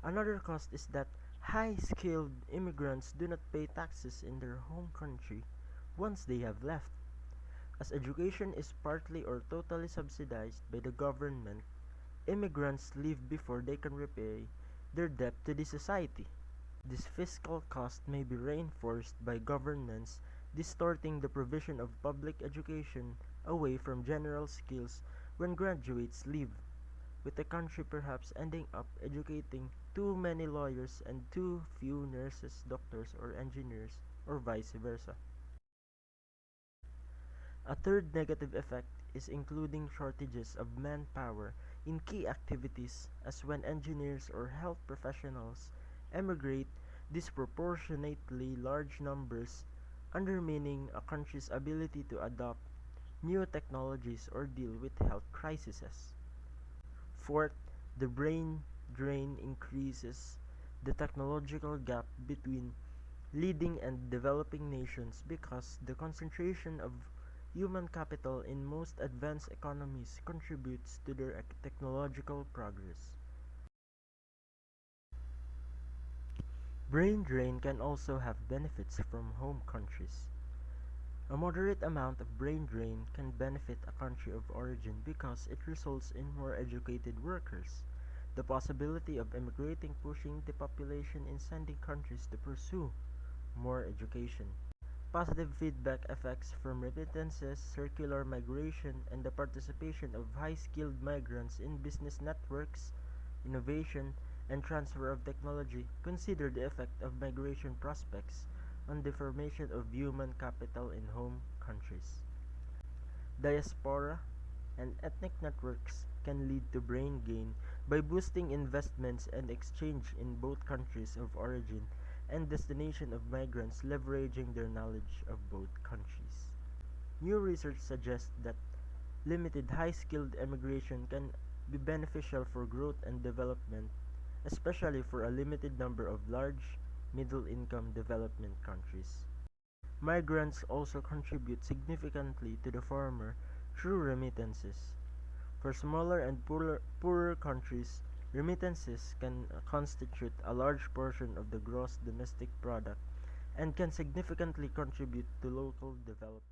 Another cost is that high-skilled immigrants do not pay taxes in their home country once they have left. As education is partly or totally subsidized by the government, immigrants leave before they can repay their debt to the society. This fiscal cost may be reinforced by governments distorting the provision of public education away from general skills when graduates leave, with the country perhaps ending up educating too many lawyers and too few nurses, doctors, or engineers, or vice versa. A third negative effect is including shortages of manpower in key activities, as when engineers or health professionals emigrate disproportionately large numbers, undermining a country's ability to adopt new technologies or deal with health crises. Fourth, the brain drain increases the technological gap between leading and developing nations because the concentration of human capital in most advanced economies contributes to their technological progress. Brain drain can also have benefits from home countries. A moderate amount of brain drain can benefit a country of origin because it results in more educated workers, the possibility of emigrating pushing the population in sending countries to pursue more education. Positive feedback effects from remittances, circular migration, and the participation of high-skilled migrants in business networks, innovation, and transfer of technology. Consider the effect of migration prospects on the formation of human capital in home countries. Diaspora and ethnic networks can lead to brain gain by boosting investments and exchange in both countries of origin and destination of migrants leveraging their knowledge of both countries. New research suggests that limited high-skilled immigration can be beneficial for growth and development, especially for a limited number of large, middle-income development countries. Migrants also contribute significantly to the former through remittances. For smaller and poorer countries, remittances can constitute a large portion of the gross domestic product and can significantly contribute to local development.